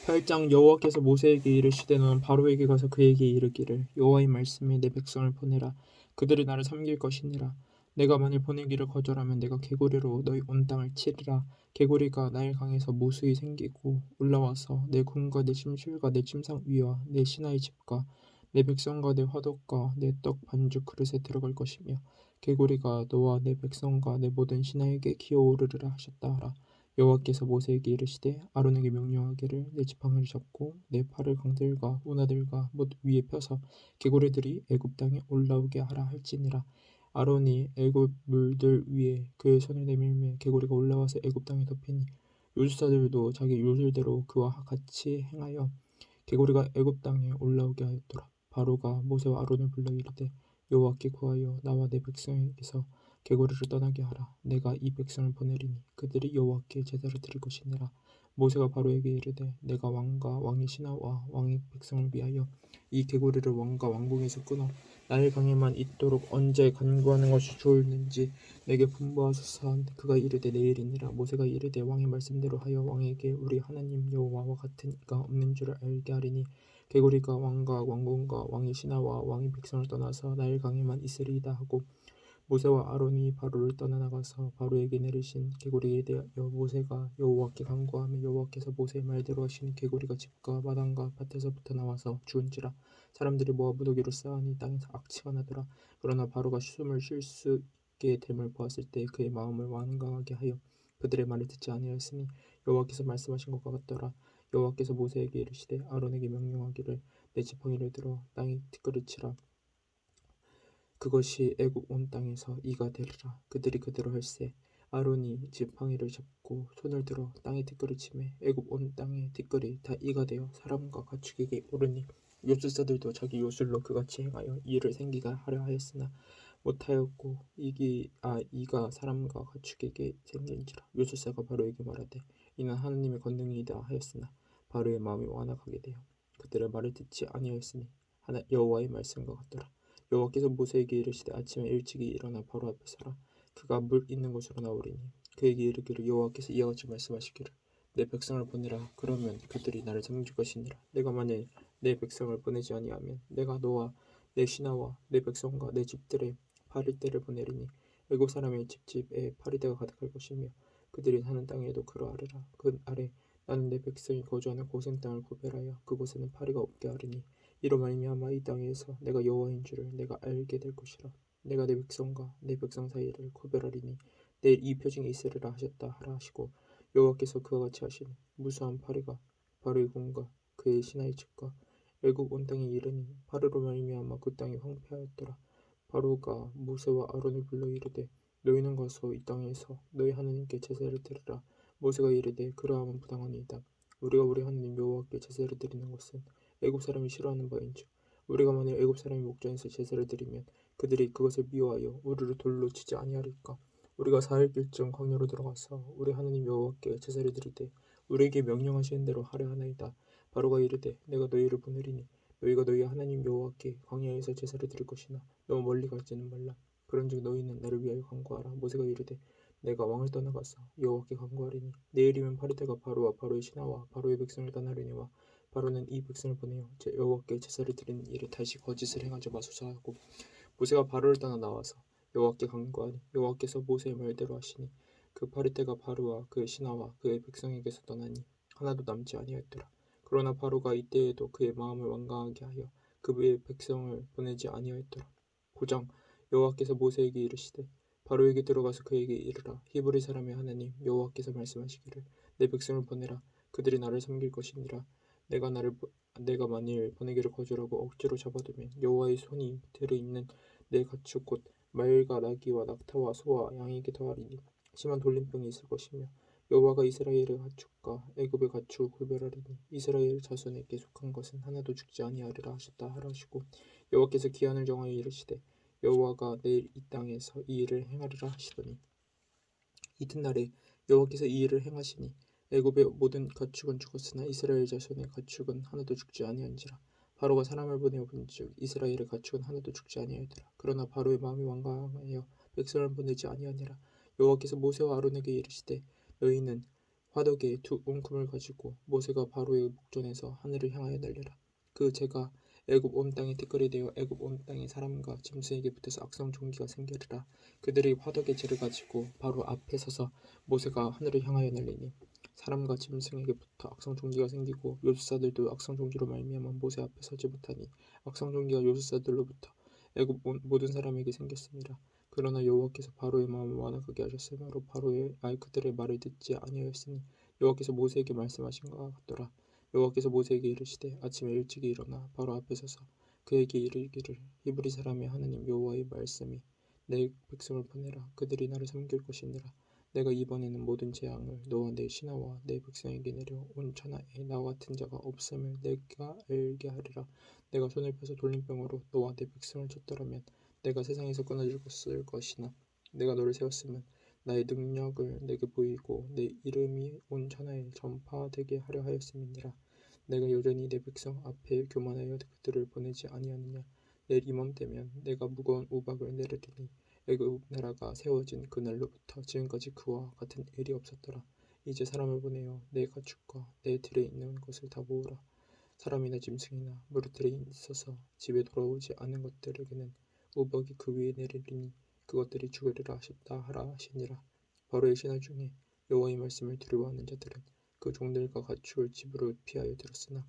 8장 여호와께서 모세에게 이르시되 너는 바로에게 가서 그에게 이르기를 여호와의 말씀에 내 백성을 보내라. 그들이 나를 섬길 것이니라. 내가 만일 보내기를 거절하면 내가 개구리로 너희 온 땅을 치리라. 개구리가 나일 강에서 무수히 생기고 올라와서 내 궁과 내 침실과 내 침상 위와 내 신하의 집과 내 백성과 내 화덕과 내 떡 반죽 그릇에 들어갈 것이며 개구리가 너와 내 백성과 내 모든 신하에게 기어오르리라 하셨다 하라. 여호와께서 모세에게 이르시되 아론에게 명령하기를 내 지팡이를 잡고 내 팔을 강들과 운하들과 모두 위에 펴서 개구리들이 애굽 땅에 올라오게 하라 할지니라. 아론이 애굽 물들 위에 그의 손을 내밀매 개구리가 올라와서 애굽 땅에 덮이니 요술사들도 자기 요술대로 그와 같이 행하여 개구리가 애굽 땅에 올라오게 하였더라. 바로가 모세와 아론을 불러 이르되 여호와께 구하여 나와 내 백성에게서 개구리를 떠나게 하라. 내가 이 백성을 보내리니 그들이 여호와께 제사를 드릴 것이니라. 모세가 바로에게 이르되 내가 왕과 왕의 신하와 왕의 백성을 위하여 이 개구리를 왕과 왕궁에서 끊어 나일 강에만 있도록 언제 간구하는 것이 좋을는지 내게 분부하소서. 그가 이르되 내일이니라. 모세가 이르되 왕의 말씀대로 하여 왕에게 우리 하나님 여호와와 같은 이가 없는 줄을 알게 하리니 개구리가 왕과 왕궁과 왕의 신하와 왕의 백성을 떠나서 나일 강에만 있으리이다 하고 모세와 아론이 바로를 떠나 나가서 바로에게 내리신 개구리에 대하여 모세가 여호와께 간구하며 여호와께서 모세의 말대로 하시니 개구리가 집과 마당과 밭에서부터 나와서 죽은지라. 사람들이 모아 무더기로 쌓으니 땅에서 악취가 나더라. 그러나 바로가 숨을 쉴 수 있게 됨을 보았을 때 그의 마음을 완강하게 하여 그들의 말을 듣지 아니하였으니 여호와께서 말씀하신 것과 같더라. 여호와께서 모세에게 이르시되 아론에게 명령하기를 내 지팡이를 들어 땅에 티끌을 치라. 그것이 애굽 온 땅에서 이가 되리라. 그들이 그대로 할세. 아론이 지팡이를 잡고 손을 들어 땅에 티끌을 치매 애굽 온 땅의 티끌이 다 이가 되어 사람과 가축에게 오르니 요술사들도 자기 요술로 그같이 행하여 이를 생기게 하려 하였으나 못하였고 이가 사람과 가축에게 생긴지라. 요술사가 바로에게 말하되 이는 하나님의 권능이다 하였으나 바로의 마음이 완악하게 되어 그들의 말을 듣지 아니하였으니 하나 여호와의 말씀과 같더라. 여호와께서 모세에게 이르시되 아침에 일찍이 일어나 바로 앞에 서라. 그가 물 있는 곳으로 나오리니 그에게 이르기를 여호와께서 이와 같이 말씀하시기를 내 백성을 보내라. 그러면 그들이 나를 섬길 것이니라. 내가 만일 내 백성을 보내지 아니하면 내가 너와 내 신하와 내 백성과 내 집들에 파리떼를 보내리니 애굽 사람의 집집에 파리떼가 가득할 것이며 그들이 사는 땅에도 그러하리라. 그 아래 나는 내 백성이 거주하는 고센 땅을 구별하여 그곳에는 파리가 없게 하리니 이로 말미암아 이 땅에서 내가 여호와인 줄을 내가 알게 될 것이라. 내가 내 백성과 내 백성 사이를 구별하리니 내일 이 표징이 있으리라 하셨다 하라 하시고 여호와께서 그와 같이 하시니 무수한 파리가 바로의 궁과 그의 신하의 집과 애굽 온 땅에 이르니 파르로 말미암아 그 땅이 황폐하였더라. 바로가 모세와 아론을 불러 이르되 너희는 가서 이 땅에서 너희 하나님께 제사를 드리라. 모세가 이르되 그러함은 부당하니이다. 우리가 우리 하나님 여호와께 제사를 드리는 것은 애굽 사람이 싫어하는 바인즉 우리가 만일 애굽 사람의 목전에서 제사를 드리면 그들이 그것을 미워하여 우리를 돌로 치지 아니하리까. 우리가 사흘길쯤 광야로 들어가서 우리 하나님 여호와께 제사를 드리되 우리에게 명령하시는 대로 하려 하나이다. 바로가 이르되 내가 너희를 보내리니 너희가 너희 하나님 여호와께 광야에서 제사를 드릴 것이나 너무 멀리 가지는 말라. 그런즉 너희는 나를 위하여 간구하라. 모세가 이르되 내가 왕을 떠나가서 여호와께 간구하리니 내일이면 파리떼가 바로와 바로의 신하와 바로의 백성을 떠나려니와 바로는 이 백성을 보내어 여호와께 제사를 드리는 일에 다시 거짓을 행하지 마소서 하고 모세가 바로를 떠나 나와서 여호와께 간구하니 여호와께서 모세의 말대로 하시니 그 파리떼가 바로와 그의 신하와 그의 백성에게서 떠나니 하나도 남지 아니하였더라. 그러나 바로가 이때에도 그의 마음을 완강하게 하여 그의 백성을 보내지 아니하였더라. 9장 여호와께서 모세에게 이르시되 바로에게 들어가서 그에게 이르라. 히브리 사람의 하나님 여호와께서 말씀하시기를 내 백성을 보내라. 그들이 나를 섬길 것이니라. 내가 만일 보내기를 거절하고 억지로 잡아두면 여호와의 손이 들어있는 내 가축 곧 말과 나귀와 낙타와 소와 양에게 더하리니 심한 돌림병이 있을 것이며 여호와가 이스라엘의 가축과 애굽의 가축을 구별하리니 이스라엘 자손에게 속한 것은 하나도 죽지 아니하리라 하셨다 하라 하시고 여호와께서 기한을 정하여 이르시되 여호와가 내일 이 땅에서 이 일을 행하리라 하시더니 이튿날에 여호와께서 이 일을 행하시니 애굽의 모든 가축은 죽었으나 이스라엘 자손의 가축은 하나도 죽지 아니한지라. 바로가 사람을 보내어 본즉 이스라엘의 가축은 하나도 죽지 아니하였더라. 그러나 바로의 마음이 완강하여 백성을 보내지 아니하니라. 여호와께서 모세와 아론에게 이르시되 너희는 화덕에 두 웅큼을 가지고 모세가 바로의 목전에서 하늘을 향하여 날려라. 그 재가 애굽 온 땅에 티끌이 되어 애굽 온 땅의 사람과 짐승에게 붙어서 악성 종기가 생기리라. 그들이 화덕의 재를 가지고 바로 앞에 서서 모세가 하늘을 향하여 날리니 사람과 짐승에게 붙어 악성 종기가 생기고 요술사들도 악성 종기로 말미암아 모세 앞에 서지 못하니 악성 종기가 요술사들로부터 애굽 온 모든 사람에게 생겼습니다. 그러나 여호와께서 바로의 마음을 완악하게 하셨으므로 바로의 그들의 말을 듣지 아니하였으니 여호와께서 모세에게 말씀하신 것 같더라. 여호와께서 모세에게 이르시되 아침에 일찍이 일어나 바로 앞에 서서 그에게 이르기를 히브리 사람의 하나님 여호와의 말씀이 내 백성을 보내라. 그들이 나를 섬길 것이니라. 내가 이번에는 모든 재앙을 너와 내 신하와 내 백성에게 내려 온 천하에 나와 같은 자가 없음을 내가 알게 하리라. 내가 손을 펴서 돌림병으로 너와 내 백성을 쳤더라면 내가 세상에서 끊어질 것이나 내가 너를 세웠으면 나의 능력을 내게 보이고 내 이름이 온 천하에 전파되게 하려 하였음이니라. 내가 여전히 내 백성 앞에 교만하여 그들을 보내지 아니하느냐. 내일 이맘때면 내가 무거운 우박을 내리리니 애굽 나라가 세워진 그날로부터 지금까지 그와 같은 일이 없었더라. 이제 사람을 보내어 내 가축과 내 들에 있는 것을 다 모으라. 사람이나 짐승이나 무리들에 있어서 집에 돌아오지 않은 것들에게는 우박이 그 위에 내리리니 그것들이 죽으리라 하셨다 하라 하시니라. 바로의 신하 중에 여호와의 말씀을 두려워하는 자들은 그 종들과 가축을 집으로 피하여 들었으나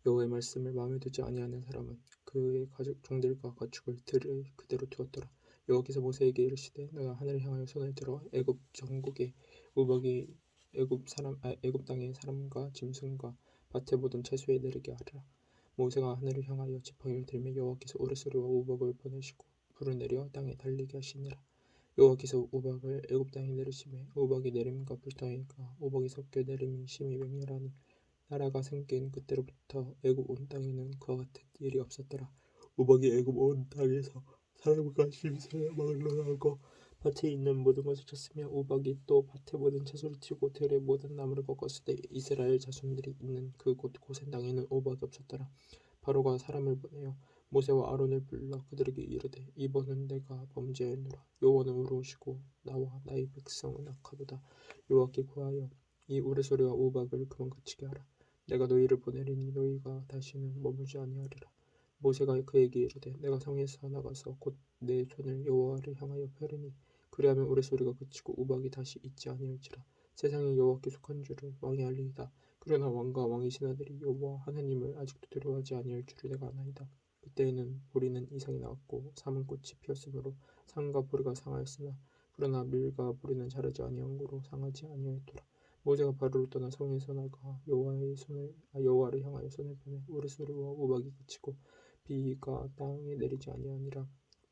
여호와의 말씀을 마음에 두지 아니하는 사람은 그의 가족 종들과 가축을 들에 그대로 두었더라. 여호와께서 모세에게 이르시되 너가 하늘을 향하여 손을 들어 애굽 전국에 우박이 애굽 땅의 사람과 짐승과 밭에 모든 채소에 내리게 하리라. 모세가 하늘을 향하여 지팡이를 들며 여호와께서 우레소리와 우박을 보내시고 불을 내려 땅에 달리게 하시니라. 여호와께서 우박을 애굽 땅에 내리시매 우박이 내림과 불덩이가 우박이 섞여 내림이 심히 맹렬하니 나라가 생긴 그때로부터 애굽 온 땅에는 그와 같은 일이 없었더라. 우박이 애굽 온 땅에서 사람과 짐승을 막론하고 밭에 있는 모든 것을 쳤으며 우박이 또 밭의 모든 채소를 치고 들의 모든 나무를 꺾었을 때 이스라엘 자손들이 있는 그곳 고센 땅에는 우박이 없었더라. 바로가 사람을 보내어 모세와 아론을 불러 그들에게 이르되 이번은 내가 범죄하였노라. 여호와는 의로우시고 나와 나의 백성은 악하도다. 여호와께 구하여 이 우레소리와 우박을 그만 그치게 하라. 내가 너희를 보내리니 너희가 다시는 머물지 아니하리라. 모세가 그에게 이르되 내가 성에서 나가서 곧 내 손을 여호와를 향하여 펴리니 그리하면 우레소리가 그치고 우박이 다시 있지 아니할지라. 세상에 여호와께 속한 줄을 왕이 알리이다. 그러나 왕과 왕의 신하들이 여호와 하나님을 아직도 두려워하지 아니할 줄을 내가 아나이다. 그때에는 보리는 이삭이 나왔고 사문꽃이 피었으므로 상과 보리가 상하였으나 그러나 밀과 보리는 자라지 아니한 고로 상하지 아니하였더라. 모세가 바로를 떠나 성에서 나가 여호와를 향하여 손을 펴매 우레소리와 우박이 그치고 비가 땅에 내리지 아니하니라.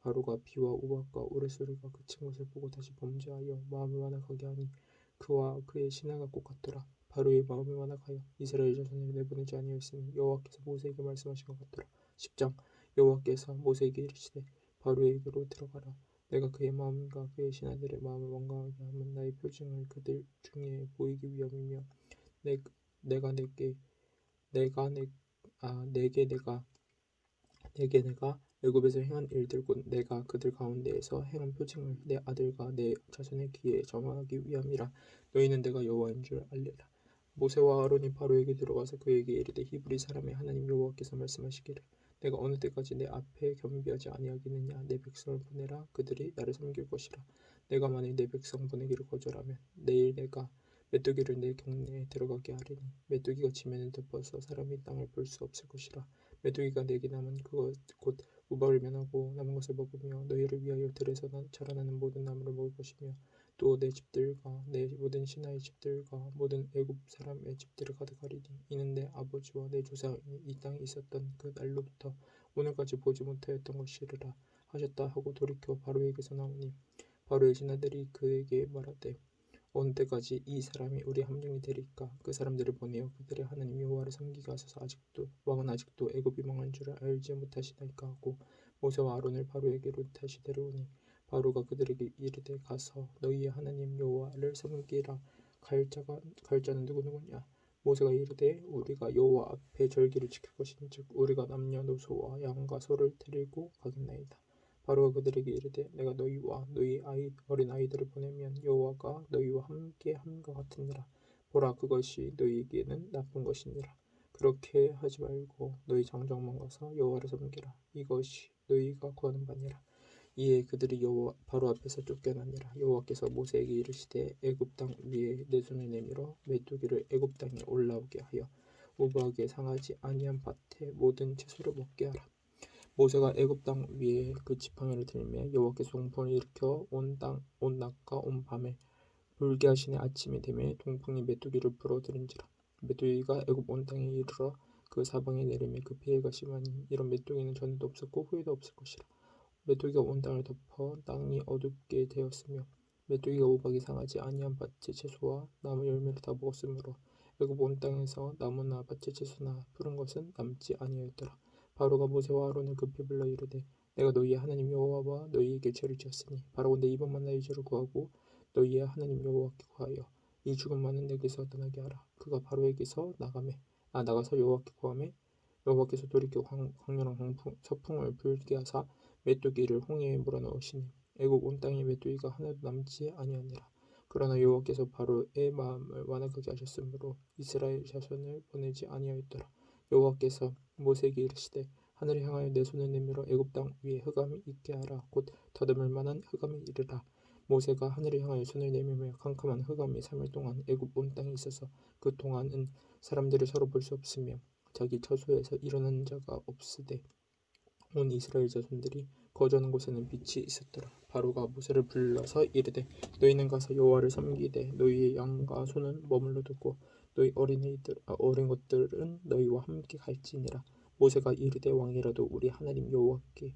바로가 비와 우박과 우레소리가 그친 것을 보고 다시 범죄하여 마음을 완악하게 하니 그와 그의 신하가 똑같더라. 바로의 마음을 완악하여 이스라엘 자손을 내보내지 아니하였으니 여호와께서 모세에게 말씀하신 것 같더라. 10장 여호와께서 모세에게 이르시되 바로에게로 들어가라. 내가 그의 마음과 그의 신하들의 마음을 완강하게 하면 나의 표징을 그들 중에 보이기 위함이며 내, 내가 내게 내가 내, 내게 내가 애굽에서 행한 일들 곧 내가 그들 가운데에서 행한 표징을 내 아들과 내 자손의 귀에 점하기 위함이라. 너희는 내가 여호와인 줄 알리라. 모세와 아론이 바로에게 들어가서 그에게 이르되 히브리 사람의 하나님 여호와께서 말씀하시기를 내가 어느 때까지 내 앞에 겸비하지 아니하겠느냐. 내 백성을 보내라. 그들이 나를 섬길 것이라. 내가 만일 내 백성 보내기를 거절하면 내일 내가 메뚜기를 내 경내에 들어가게 하리니 메뚜기가 지면을 덮어서 사람이 땅을 볼 수 없을 것이라. 메뚜기가 내게 남은 그것 곧 우박을 면하고 남은 것을 먹으며 너희를 위하여 들에서 자라나는 모든 나무를 먹을 것이며 또 내 집들과 내 모든 신하의 집들과 모든 애굽 사람의 집들을 가득하리니 이는 내 아버지와 내 조상이 이 땅에 있었던 그 날로부터 오늘까지 보지 못하였던 것이리라 하셨다 하고 돌이켜 바로에게서 나오니 바로의 신하들이 그에게 말하되 어느 때까지 이 사람이 우리 함정이 되리까. 그 사람들을 보내어 그들의 하나님 여호와를 섬기게 하소서. 왕은 아직도 애굽이 망한 줄을 알지 못하시나이까 하고 모세와 아론을 바로에게로 다시 데려오니 바로가 그들에게 이르되 가서 너희의 하나님 여호와를 섬기라. 갈 자는 누구냐. 모세가 이르되 우리가 여호와 앞에 절기를 지킬 것인즉 우리가 남녀노소와 양과 소를 데리고 가겠나이다. 바로가 그들에게 이르되 내가 너희와 너희 어린 아이들을 보내면 여호와가 너희와 함께 함과 같으니라. 보라 그것이 너희에게는 나쁜 것이니라. 그렇게 하지 말고 너희 장정만 가서 여호와를 섬기라. 이것이 너희가 구하는 바니라. 이에 그들이 여호와 바로 앞에서 쫓겨나니라. 여호와께서 모세에게 이르시되 애굽 땅 위에 내 손을 내밀어 메뚜기를 애굽 땅에 올라오게 하여 우박에 상하지 아니한 밭의 모든 채소를 먹게 하라. 모세가 애굽 땅 위에 그 지팡이를 들매 여호와께서 동풍을 일으켜 온 낮과 온 밤에 불게 하시니 아침이 되매 동풍이 메뚜기를 불어들인지라. 메뚜기가 애굽 온 땅에 이르러 그 사방에 내리매 그 피해가 심하니 이런 메뚜기는 전에도 없었고 후에도 없을 것이라. 메뚜기가 온 땅을 덮어 땅이 어둡게 되었으며 메뚜기가 우박이 상하지 아니한 밭의 채소와 나무 열매를 다 먹었으므로 애굽 온 땅에서 나무나 밭의 채소나 푸른 것은 남지 아니하였더라. 바로가 모세와 아론을 급히 불러 이르되 내가 너희의 하나님 여호와와 너희에게 죄를 지었으니 바라건대 이번만 나의 죄를 구하고 너희의 하나님 여호와께 구하여 이 죽은 많은 내게서 떠나게 하라. 그가 바로에게서 나가서 여호와께 구하매 여호와께서 돌이켜 강렬한 서풍을 불게 하사 메뚜기를 홍해에 몰아넣으시니 애굽 온 땅에 메뚜기가 하나도 남지 아니하니라. 그러나 여호와께서 바로의 마음을 완악하게 하셨으므로 이스라엘 자손을 보내지 아니하였더라. 여호와께서 모세에게 이르시되 하늘을 향하여 내 손을 내밀어 애굽 땅 위에 흑암이 있게 하라. 곧 더듬을 만한 흑암이 이르라. 모세가 하늘을 향하여 손을 내밀며 캄캄한 흑암이 3일 동안 애굽 온 땅에 있어서 그 동안은 사람들이 서로 볼 수 없으며 자기 처소에서 일어나는 자가 없으되 온 이스라엘 자손들이 거주하는 곳에는 빛이 있었더라. 바로가 모세를 불러서 이르되 너희는 가서 여호와를 섬기되 너희의 양과 소는 머물러 두고 너희 어린 것들은 너희와 함께 갈지니라. 모세가 이르되 왕이라도 우리 하나님 여호와께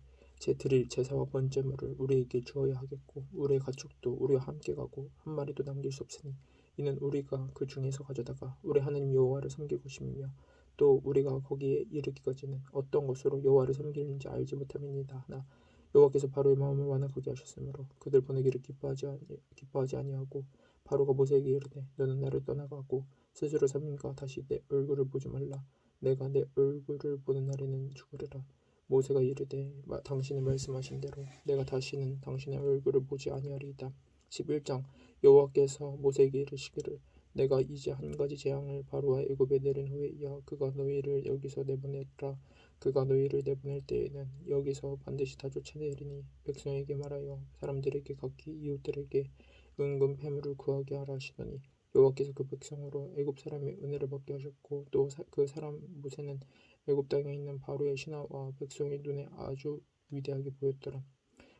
드릴 제사와 번제물을 우리에게 주어야 하겠고 우리의 가축도 우리와 함께 가고 한 마리도 남길 수 없으니 이는 우리가 그 중에서 가져다가 우리 하나님 여호와를 섬길 것임이며 또 우리가 거기에 이르기까지는 어떤 것으로 여호와를 섬기는지 알지 못함이니이다. 하나 여호와께서 바로의 마음을 완악하게 하셨으므로 그들 보내기를 기뻐하지 아니하고 바로가 모세에게 이르되 너는 나를 떠나가고 스스로 삼가 다시 내 얼굴을 보지 말라. 내가 내 얼굴을 보는 날에는 죽으리라. 모세가 이르되 당신이 말씀하신 대로 내가 다시는 당신의 얼굴을 보지 아니하리이다. 11장 여호와께서 모세에게 이르시기를 내가 이제 한 가지 재앙을 바로와 애굽에 내린 후에야 그가 너희를 여기서 내보내리라. 그가 너희를 내보낼 때에는 여기서 반드시 다 쫓아내리니 백성에게 말하여 사람들에게 각기 이웃들에게 은금 패물을 구하게 하라 하시더니 여호와께서 그 백성으로 애굽 사람의 은혜를 받게 하셨고 또 그 사람 모세는 애굽 땅에 있는 바로의 신하와 백성의 눈에 아주 위대하게 보였더라.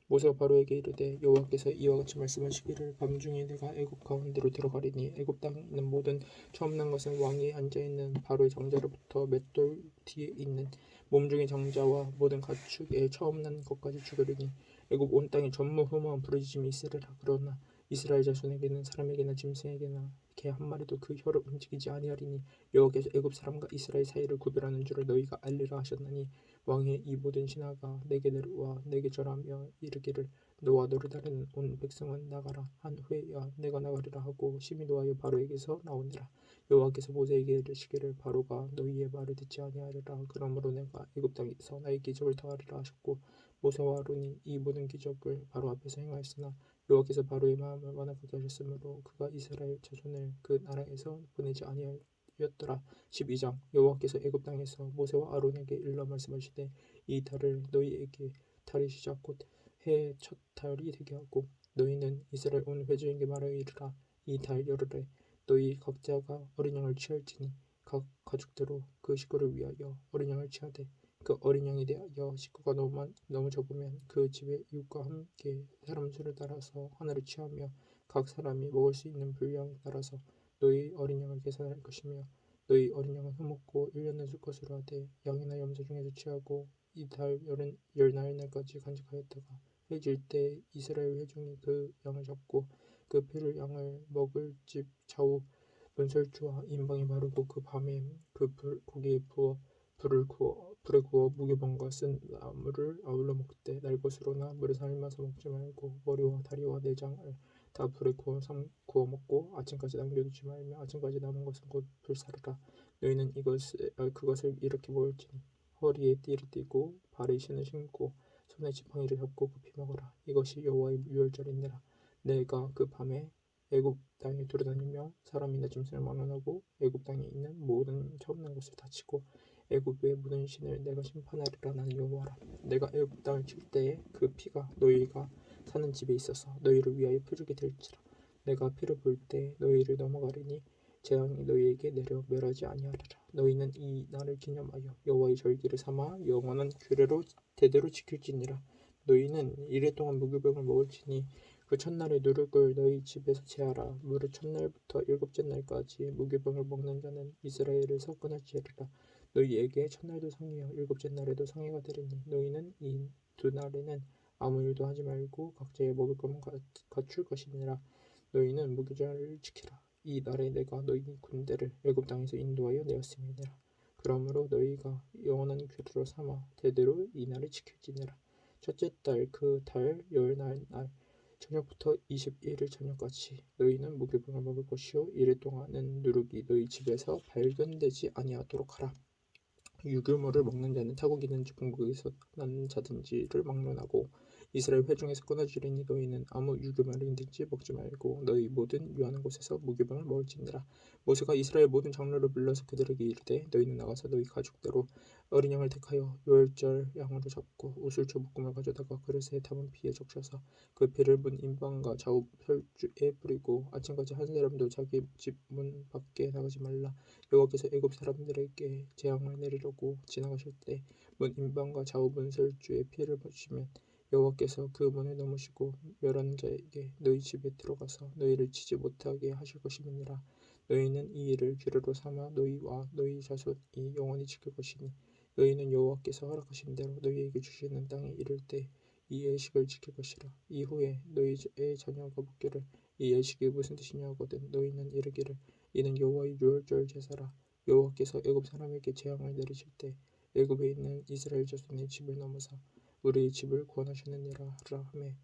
모세가 바로에게 이르되 여호와께서 이와 같이 말씀하시기를 밤중에 내가 애굽 가운데로 들어가리니 애굽 땅에 있는 모든 처음 난 것은 왕이 앉아있는 바로의 장자로부터 맷돌 뒤에 있는 몸중의 장자와 모든 가축의 처음 난 것까지 죽으리니 애굽 온 땅에 전무후무한 부르짖음이 있으리라. 그러나 이스라엘 자손에게는 사람에게나 짐승에게나 개 한 마리도 그 혀를 움직이지 아니하리니 여호와께서 애굽 사람과 이스라엘 사이를 구별하는 줄을 너희가 알리라 하셨나니 왕의 이 모든 신하가 내게 내려와 내게 절하며 이르기를 너와 너를 따르는 온 백성은 나가라 한 후에야 내가 나가리라 하고 심히 노하여 바로에게서 나오니라. 여호와께서 모세에게 이르시기를 바로가 너희의 말을 듣지 아니하리라. 그러므로 내가 애굽 땅에서 나의 기적을 더하리라 하셨고 모세와 아론이 이 모든 기적을 바로 앞에서 행하였으나 여호와께서 바로의 마음을 완악하게 하셨으므로 그가 이스라엘 자손을 그 나라에서 보내지 아니하였더라. 12장 여호와께서 애굽 땅에서 모세와 아론에게 일러 말씀하시되 이 달을 너희에게 달의 시작 곧 해의 첫 달이 되게 하고 너희는 이스라엘 온 회중에게 말하여 이르라. 이 달 열흘에 너희 각자가 어린 양을 취할지니 각 가축대로 그 식구를 위하여 어린 양을 취하되 그 어린 양에 대하여 식구가 너무 적으면 그 집의 이웃과 함께 사람 수를 따라서 하나를 취하며 각 사람이 먹을 수 있는 분량에 따라서 너희 어린 양을 계산할 것이며 너희 어린 양은 흠없고 1년을 줄 것으로 하되 양이나 염소 중에서 취하고 이 달 열나흘날까지 간직하였다가 해질 때 이스라엘 회중이 그 양을 잡고 그 피를 양을 먹을 집 좌우 문설주와 인방에 바르고 그 밤에 고기에 부어 불에 구워 무교병과 쓴 나물을 아울러 먹되 날 것으로나 물에 삶아서 먹지 말고 머리와 다리와 내장을 다 불에 구워 먹고 아침까지 남겨두지 말며 아침까지 남은 것은 곧 불사르라. 너희는 그것을 이렇게 먹을지니 허리에 띠를 띠고 발에 신을 신고 손에 지팡이를 잡고 급히 먹으라. 이것이 여호와의 유월절이니라. 내가 그 밤에 애굽 땅에 돌아다니며 사람이나 짐승을 막론하고 애굽 땅에 있는 모든 처음난 것을 다치고 애굽의 모든 신을 내가 심판하리라. 나는 여호와라. 내가 애굽 땅을 칠 때에 그 피가 너희가 사는 집에 있어서 너희를 위하여 표적이 될지라. 내가 피를 볼 때 너희를 넘어가리니 재앙이 너희에게 내려 멸하지 아니하리라. 너희는 이 날을 기념하여 여호와의 절기를 삼아 영원한 규례로 대대로 지킬지니라. 너희는 이래 동안 무교병을 먹을지니 그 첫날에 누룩을 너희 집에서 제하라. 무릇 첫날부터 일곱째 날까지 무교병을 먹는 자는 이스라엘에서 끊어지리라. 너희에게 첫날도 상이요 일곱째 날에도 상해가 되리니 너희는 이 두 날에는 아무 일도 하지 말고 각자의 먹을 것만 갖출 것이니라. 너희는 무교절을 지키라. 이 날에 내가 너희 군대를 애굽 땅에서 인도하여 내었음이니라. 그러므로 너희가 영원한 규례로 삼아 대대로 이 날을 지킬지니라. 첫째 달 그 달 열날 날 저녁부터 21일 저녁까지 너희는 무교병을 먹을 것이요 이래 동안은 누룩이 너희 집에서 발견되지 아니하도록 하라. 유교물을 먹는 자는 타국 있는 중국에서 난 자든지를 막론하고 이스라엘 회중에서 끊어지리니 너희는 아무 유교물이든지 먹지 말고 너희 모든 유하는 곳에서 무교병을 먹을지니라. 모세가 이스라엘 모든 장로를 불러서 그들에게 이르되 너희는 나가서 너희 가족대로 어린 양을 택하여 유월절 양으로 잡고 우슬초 볶음을 가져다가 그릇에 담은 피에 적셔서 그 피를 문 인방과 좌우 설주에 뿌리고 아침까지 한 사람도 자기 집 문 밖에 나가지 말라. 여호와께서 애굽 사람들에게 재앙을 내리려고 지나가실 때 문 인방과 좌우 문설주에 피해를 보시면 여호와께서 그 문을 넘으시고 멸하는 자에게 너희 집에 들어가서 너희를 치지 못하게 하실 것임이니라. 너희는 이 일을 규례로 삼아 너희와 너희 자손이 영원히 지킬 것이니 너희는 여호와께서 허락하신 대로 너희에게 주시는 땅에 이를 때 이 예식을 지킬 것이라. 이후에 너희의 자녀가 묻기를 이 예식이 무슨 뜻이냐 하거든 너희는 이르기를 이는 여호와의 유월절 제사라. 여호와께서 애굽 사람에게 재앙을 내리실 때 애굽에 있는 이스라엘 자손의 집을 넘어서 우리의 집을 구원하셨느니라 하매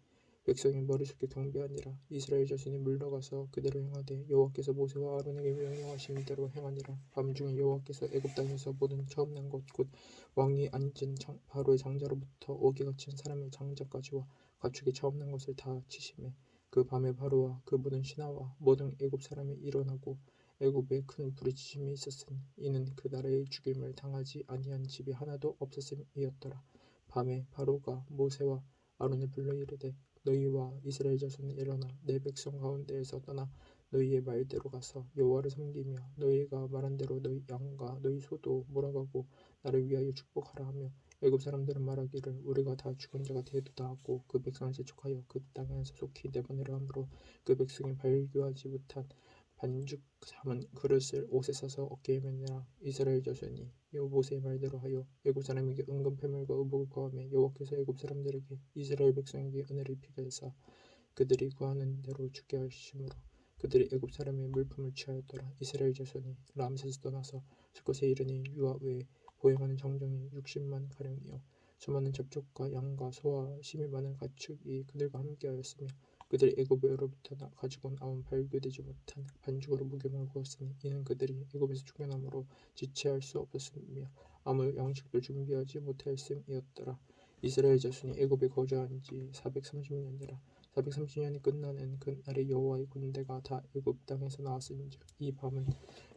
백성이 머리 숙여 경배하니라. 이스라엘 자손이 물러가서 그대로 행하되 여호와께서 모세와 아론에게 명령하신 대로 행하니라. 밤중에 여호와께서 애굽 땅에서 모든 처음 난 것 곧 왕이 앉은 바로의 장자로부터 옥에 갇힌 사람의 장자까지와 가축의 처음 난 것을 다 치심에 그 밤에 바로와 그 모든 신하와 모든 애굽 사람이 일어나고 애굽에 큰 부르짖음이 있었으니 이는 그 나라의 죽임을 당하지 아니한 집이 하나도 없었음이었더라. 밤에 바로가 모세와 아론을 불러 이르되 너희와 이스라엘 자손은 일어나 내 백성 가운데에서 떠나 너희의 말대로 가서 여호와를 섬기며 너희가 말한 대로 너희 양과 너희 소도 몰아가고 나를 위하여 축복하라 하며 애굽 사람들은 말하기를 우리가 다 죽은 자가 되었다 하고 그 백성을 재촉하여 그 땅에서 속히 내보내려 하므로 그 백성이 발교하지 못한 반죽 삼은 그릇을 옷에 싸서 어깨에 매니라. 이스라엘 자손이 모세의 말대로 하여 애굽 사람에게 은금 패물과 의복을 구하며 여호와께서 애굽 사람들에게 이스라엘 백성에게 은혜를 입히게 하사 그들이 구하는 대로 주게 하심으로 그들이 애굽 사람의 물품을 취하였더라. 이스라엘 자손이 람세에서 떠나서 수컷에 이르니 유아 외에 보행하는 정정이 60만 가량이요 수많은 잡족과 양과 소와 심이 많은 가축이 그들과 함께하였으며 그들이 애굽으로부터 가지고 나온 발교되지 못한 반죽으로 무교병을 구웠으니 이는 그들이 애굽에서 쫓겨남으로 지체할 수 없었으며 아무 양식도 준비하지 못하였음이었더라. 이스라엘 자손이 애굽에 거주한 지 430년이라. 430년이 끝나는 그날에 여호와의 군대가 다 애굽 땅에서 나왔은즉 이 밤은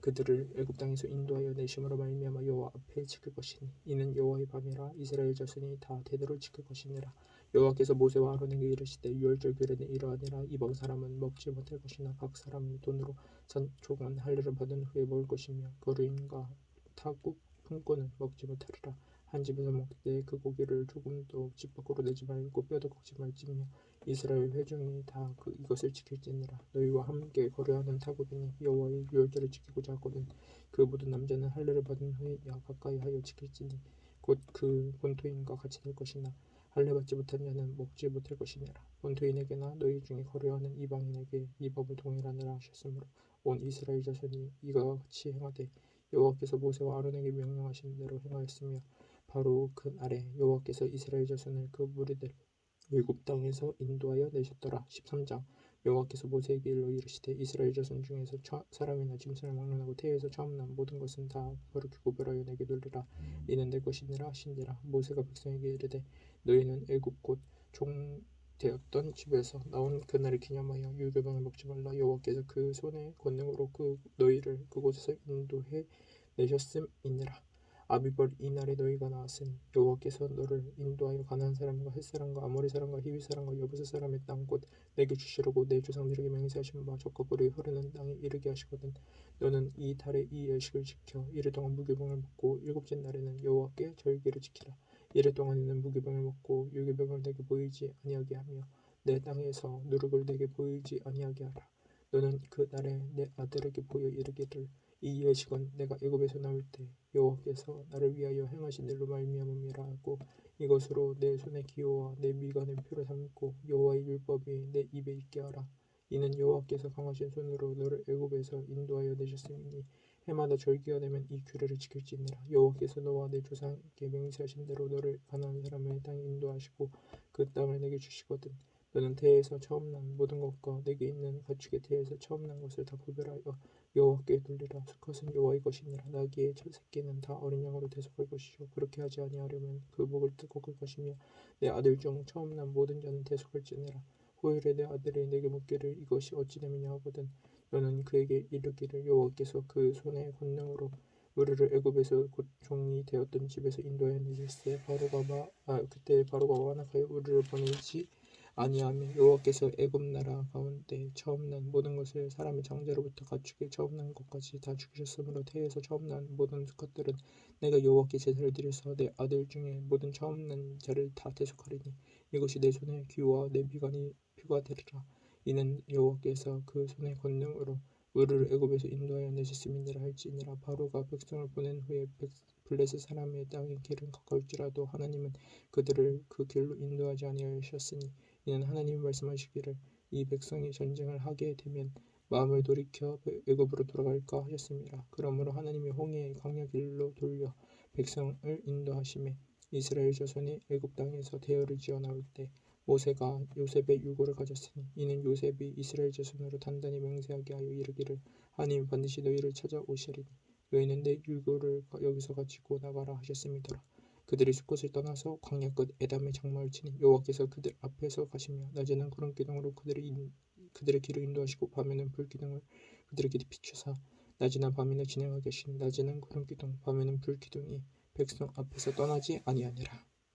그들을 애굽 땅에서 인도하여 내심으로 말미암아 여호와 앞에 지킬 것이니 이는 여호와의 밤이라. 이스라엘 자손이 다 대대로 지킬 것이니라. 여호와께서 모세와 아론에게 이르시되 유월절 규례는 이러하니라. 이방 사람은 먹지 못할 것이나 각 사람이 돈으로 산 조간 할례를 받은 후에 먹을 것이며 거류인과 타국 품꾼은 먹지 못하리라. 한 집에서 먹되 그 고기를 조금도 집 밖으로 내지 말고 뼈도 꺾지 말지며 이스라엘 회중이 다 이것을 지킬지니라. 너희와 함께 거류하는 타국인이 여호와의 유월절을 지키고자 하거든 그 모든 남자는 할례를 받은 후에 야 가까이 하여 지킬지니 곧 그 본토인과 같이 될 것이나 할례 받지 못한 자는 먹지 못할 것이니라. 본토인에게나 너희 중에 거류하는 이방인에게 이 법을 동일하니라 하셨으므로 온 이스라엘 자손이 이와 같이 행하되 여호와께서 모세와 아론에게 명령하신 대로 행하였으며 바로 그날에 여호와께서 이스라엘 자손을 그 무리들 애굽 땅에서 인도하여 내셨더라. 13장 여호와께서 모세에게 일러 이르시되 이스라엘 자손 중에서 사람이나 짐승을 막론하고 태에서 처음 난 모든 것은 다 거룩히 구별하여 내게 돌리라. 이는 내 것이니라 하신지라. 모세가 백성에게 이르되 너희는 애굽 곧 종되었던 집에서 나온 그날을 기념하여 유교병을 먹지 말라. 여호와께서 그 손의 권능으로 너희를 그곳에서 인도해 내셨음이니라. 아비벌 이날에 너희가 나왔으니 여호와께서 너를 인도하여 가나안 사람과 헷 사람과 아모리 사람과 히위 사람과 여부스 사람의 땅 곧 내게 주시려고 내 조상들에게 맹세하신 바 적과 꿀이 흐르는 땅에 이르게 하시거든. 너는 이 달에 이 예식을 지켜 이르 동안 무교병을 먹고 일곱째 날에는 여호와께 절기를 지키라. 이르 동안에는 무교병을 먹고 유교병을 내게 보이지 아니하게 하며 내 땅에서 누룩을 내게 보이지 아니하게 하라. 너는 그 날에 내 아들에게 보여 이르기를 이 예식은 내가 애굽에서 나올 때 여호와께서 나를 위하여 행하신 일로 말미암음이라 하고 이것으로 내 손의 기호와 내 미간의 표를 삼고 여호와의 율법이 내 입에 있게 하라. 이는 여호와께서 강하신 손으로 너를 애굽에서 인도하여 내셨음이니 해마다 절기가 되면 이 규례를 지킬지니라. 여호와께서 너와 내 조상에게 맹세하신 대로 너를 가나안 사람의 땅에 인도하시고 그 땅을 내게 주시거든. 너는 태에서 처음 난 모든 것과 내게 있는 가축의 태에서 처음 난 것을 다 구별하여 여호와께 돌리라. 수컷은 여호와의 것이니라. 나귀의 첫 새끼는 다 어린 양으로 대속할 것이요 그렇게 하지 아니하려면 그 목을 꺾을 것이며 내 아들 중 처음 난 모든 자는 대속할지니라. 후일에 내 아들이 내게 묻기를 이것이 어찌 됨이냐 하거든 너는 그에게 이르기를 여호와께서 그 손의 권능으로 우리를 애굽에서 곧 종이 되었던 집에서 인도하여 내실세 그때 바로가 완악하여 우리를 보내지 아니하며 여호와께서 애굽 나라 가운데 처음 난 모든 것을 사람의 장자로부터 가축의 처음 난 것까지 다 죽이셨으므로 태에서 처음 난 모든 수컷들은 내가 여호와께 제사를 드려서 내 아들 중에 모든 처음 난 자를 다 대속하리니 이것이 내 손의 귀와 내 미간의 표가 되리라. 이는 여호와께서 그 손의 권능으로 우리를 애굽에서 인도하여 내셨음이니라 할지니라. 바로가 백성을 보낸 후에 블레셋 사람의 땅의 길은 가까울지라도 하나님은 그들을 그 길로 인도하지 아니하셨으니 이는 하나님이 말씀하시기를 이 백성이 전쟁을 하게 되면 마음을 돌이켜 애굽으로 돌아갈까 하셨습니다. 그러므로 하나님이 홍해의 강야 길로 돌려 백성을 인도하심에 이스라엘 자손이 애굽 땅에서 대열을 지어 나올 때 모세가 요셉의 유고를 가졌으니 이는 요셉이 이스라엘 자손으로 단단히 맹세하게 하여 이르기를 하나님이 반드시 너희를 찾아오시리니 너희는 내 유고를 여기서 가지고 나가라 하셨음이더라. 그들이 숫곳을 떠나서 광야 끝 에담의 장막을 치니 여호와께서 그들 앞에서 가시며 낮에는 구름 기둥으로 그들의 길을 인도하시고 밤에는 불 기둥을 그들에게 비추사 낮이나 밤이나 진행하게 하시니 낮에는 구름 기둥 밤에는 불 기둥이 백성 앞에서 떠나지 아니하니라.